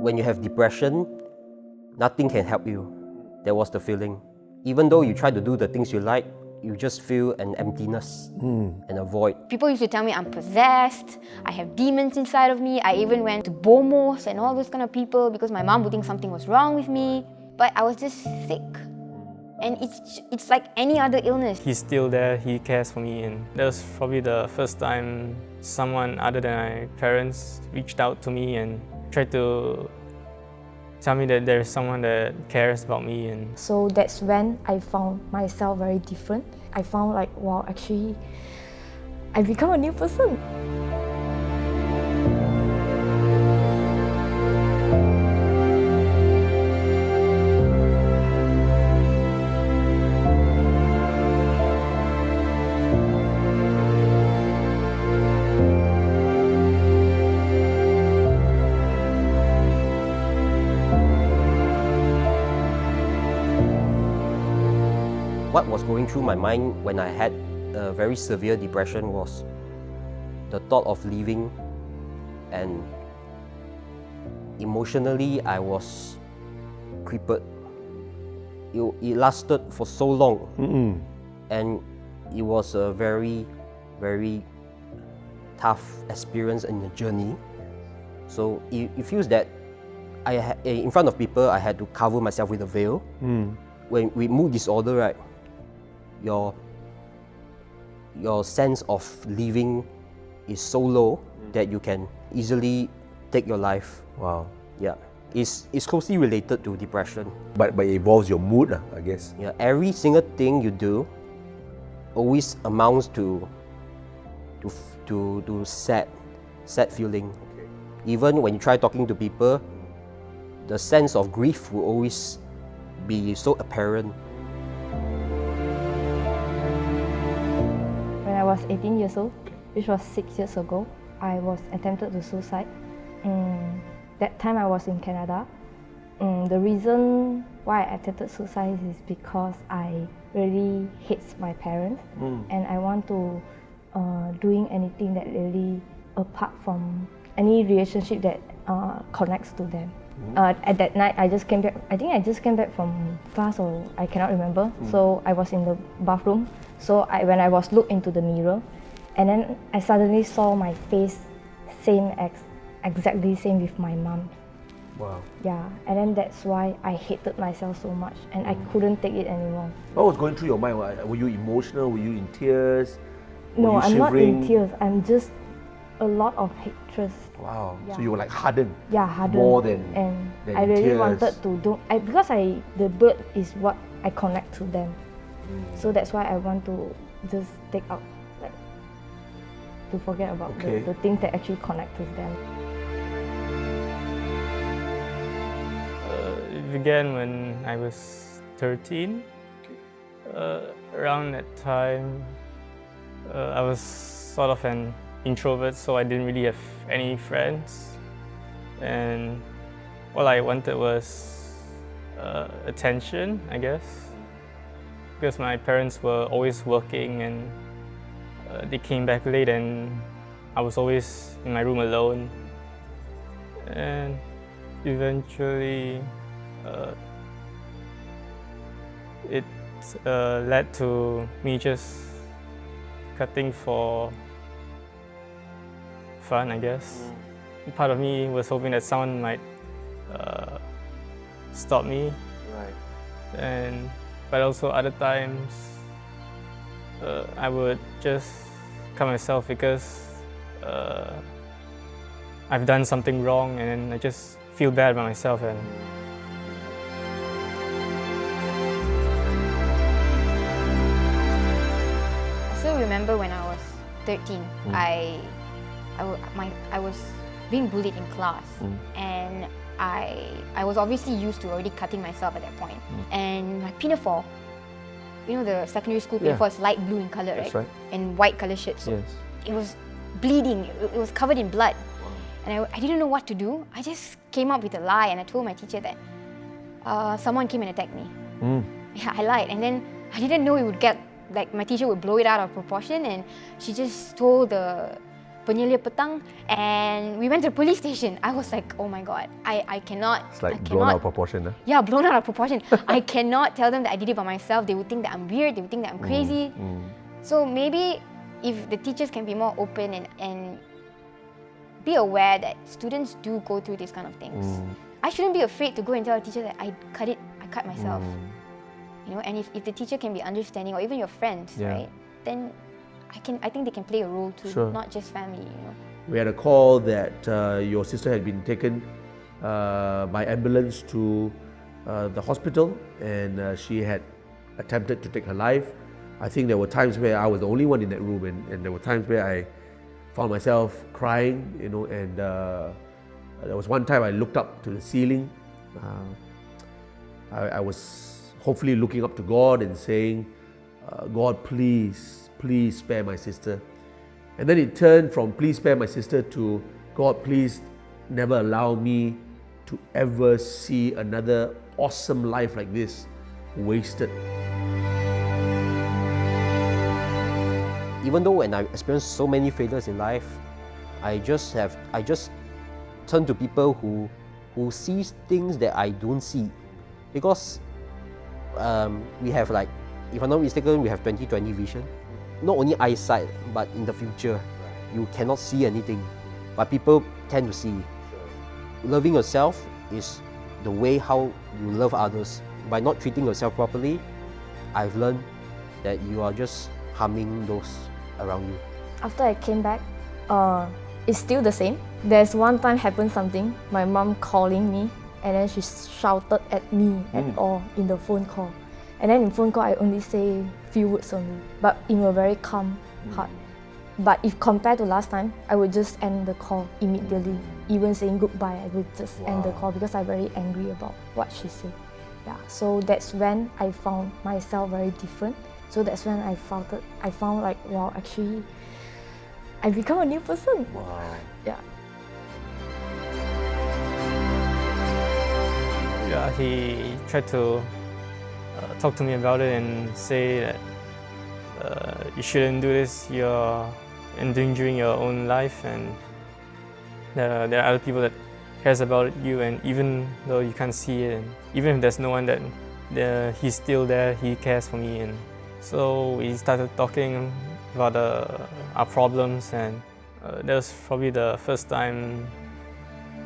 when you have depression, nothing can help you. That was the feeling. Even though you try to do the things you like, you just feel an emptiness and a void. People used to tell me I'm possessed, I have demons inside of me. I even went to bomos and all those kind of people because my mom would think something was wrong with me. But I was just sick. And it's like any other illness. He's still there, he cares for me, and that was probably the first time someone other than my parents reached out to me and tried to tell me that there's someone that cares about me. And so that's when I found myself very different. I found like, wow, actually, I become a new person. What was going through my mind when I had a very severe depression was the thought of leaving, and emotionally I was crippled. It lasted for so long, and it was a very, very tough experience in the journey. So it feels that in front of people I had to cover myself with a veil. When with mood disorder, right, your sense of living is so low that you can easily take your life. Wow. Yeah, it's closely related to depression. But it involves your mood, I guess. Yeah, every single thing you do always amounts to sad feeling. Okay. Even when you try talking to people, the sense of grief will always be so apparent. When I was 18 years old, which was 6 years ago, I was attempted to suicide. That time I was in Canada. The reason why I attempted suicide is because I really hate my parents, and I want to doing anything that really apart from any relationship that connects to them. At that night, I just came back. I think I just came back from class, or I cannot remember. So I was in the bathroom. So when I was looked into the mirror, and then I suddenly saw my face exactly same with my mom. Wow. Yeah, and then that's why I hated myself so much, and I couldn't take it anymore. What was going through your mind? Were you emotional? Were you in tears? No, Were you I'm not in shivering? tears. I'm just a lot of hatred. Wow. Yeah. So you were like hardened. Yeah, hardened. More than I really tears. wanted to do. Because the bird is what I connect to them. So that's why I want to just take out, like, to forget about the things that actually connect with them. it began when I was 13. Around that time, I was sort of an introvert, so I didn't really have any friends. And all I wanted was attention, I guess, because my parents were always working, and they came back late, and I was always in my room alone. And eventually, it led to me just cutting for fun, I guess. Part of me was hoping that someone might stop me. Right. But also other times, I would just cut myself because I've done something wrong, and then I just feel bad about myself. And I still remember when I was 13, I was being bullied in class, and I was obviously used to already cutting myself at that point. And my pinafore, you know, the secondary school pinafore is light blue in color, right? That's right. And white color shirt. So Yes. it was bleeding. It was covered in blood. And I didn't know what to do. I just came up with a lie, and I told my teacher that someone came and attacked me. Yeah, I lied. And then I didn't know it would get, like, my teacher would blow it out of proportion, and she just told the penyelia petang, and we went to the police station. I was like, oh my god, I cannot. It's like I blown out cannot- of proportion. Huh? Yeah, blown out of proportion. I cannot tell them that I did it by myself. They would think that I'm weird. They would think that I'm crazy. So maybe if the teachers can be more open and be aware that students do go through these kind of things. I shouldn't be afraid to go and tell a teacher that I cut myself. You know, and if the teacher can be understanding, or even your friends, right? Then I think they can play a role too, Sure. not just family. You know. We had a call that your sister had been taken by ambulance to the hospital, and she had attempted to take her life. I think there were times where I was the only one in that room, and there were times where I found myself crying, you know, and there was one time I looked up to the ceiling. I was hopefully looking up to God and saying, God, please spare my sister. And then it turned from please spare my sister to God, please never allow me to ever see another awesome life like this wasted. Even though when I experienced so many failures in life, I just turn to people who sees things that I don't see, because we have, like, if I'm not mistaken, we have 20/20 vision. Not only eyesight, but in the future, you cannot see anything, but people tend to see. Loving yourself is the way how you love others. By not treating yourself properly, I've learned that you are just harming those around you. After I came back, it's still the same. There's one time happened something, my mom calling me, and then she shouted at me and all in the phone call. And then in phone call, I only say few words only, but in a very calm heart. But if compared to last time, I would just end the call immediately. Even saying goodbye, I would just end the call because I'm very angry about what she said. Yeah, so that's when I found myself very different. So that's when I found like, wow, actually, I become a new person. Wow. Yeah. Yeah, he tried to talk to me about it and say that you shouldn't do this, you're endangering your own life, and there are other people that cares about you, and even though you can't see it, and even if there's no one, that he's still there, he cares for me. And so we started talking about our problems, and that was probably the first time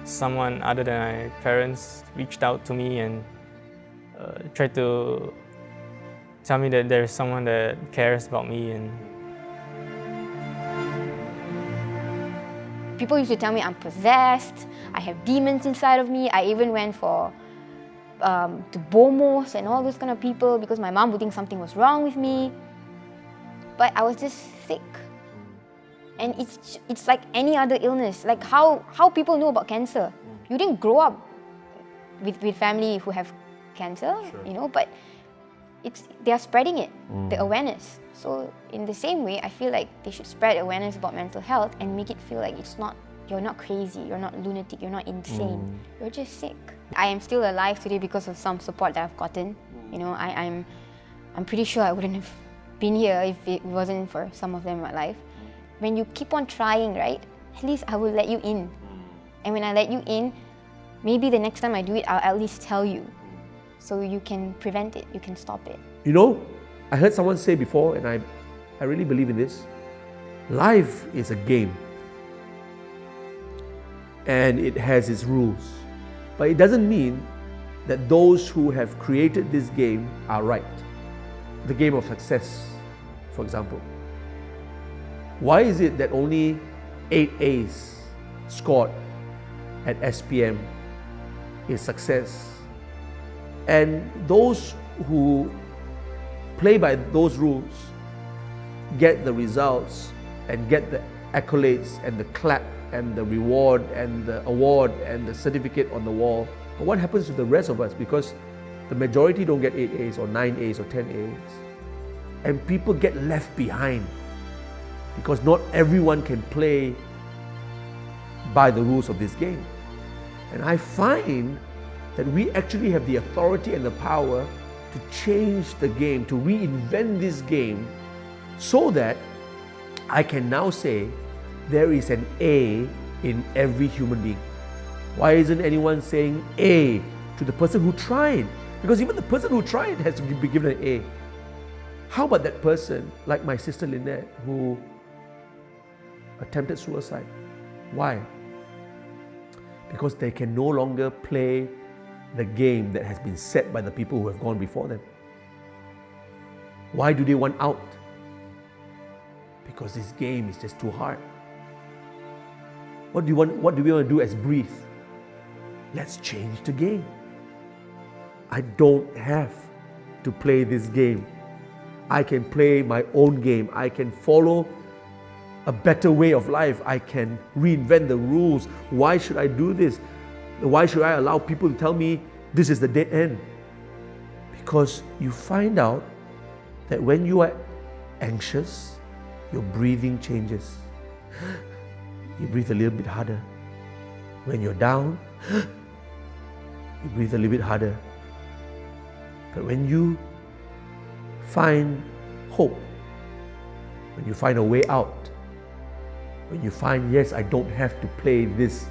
someone other than my parents reached out to me and tried to tell me that there's someone that cares about me. And people used to tell me I'm possessed, I have demons inside of me. I even went for to bomos and all those kind of people because my mom would think something was wrong with me. But I was just sick. And it's like any other illness. Like how people know about cancer. You didn't grow up with family who have cancer, you know, but they are spreading it, the awareness. So in the same way, I feel like they should spread awareness about mental health and make it feel like you're not crazy, you're not lunatic, you're not insane, you're just sick. I am still alive today because of some support that I've gotten. You know, I'm pretty sure I wouldn't have been here if it wasn't for some of them in my life. When you keep on trying, right, at least I will let you in. And when I let you in, maybe the next time I do it, I'll at least tell you. So you can prevent it, you can stop it. You know, I heard someone say before, and I really believe in this, life is a game. And it has its rules. But it doesn't mean that those who have created this game are right. The game of success, for example. Why is it that only 8 A's scored at SPM is success? And those who play by those rules get the results and get the accolades and the clap and the reward and the award and the certificate on the wall. But what happens to the rest of us? Because the majority don't get 8 A's or 9 A's or 10 A's. And people get left behind because not everyone can play by the rules of this game. And I find that we actually have the authority and the power to change the game, to reinvent this game so that I can now say there is an A in every human being. Why isn't anyone saying A to the person who tried? Because even the person who tried has to be given an A. How about that person, like my sister Lynette, who attempted suicide? Why? Because they can no longer play the game that has been set by the people who have gone before them. Why do they want out? Because this game is just too hard. What do we want to do as Breathe? Let's change the game. I don't have to play this game. I can play my own game. I can follow a better way of life. I can reinvent the rules. Why should I do this? Why should I allow people to tell me this is the dead end? Because you find out that when you are anxious, your breathing changes. You breathe a little bit harder. When you're down, you breathe a little bit harder. But when you find hope, when you find a way out, when you find, yes, I don't have to play this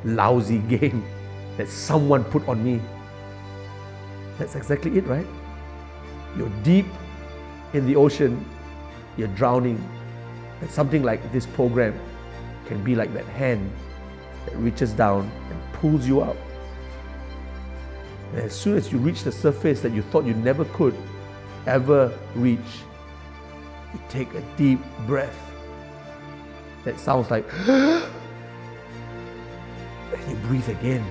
lousy game that someone put on me. That's exactly it, right? You're deep in the ocean, you're drowning. And something like this program can be like that hand that reaches down and pulls you up. And as soon as you reach the surface that you thought you never could ever reach, you take a deep breath that sounds like and you breathe again.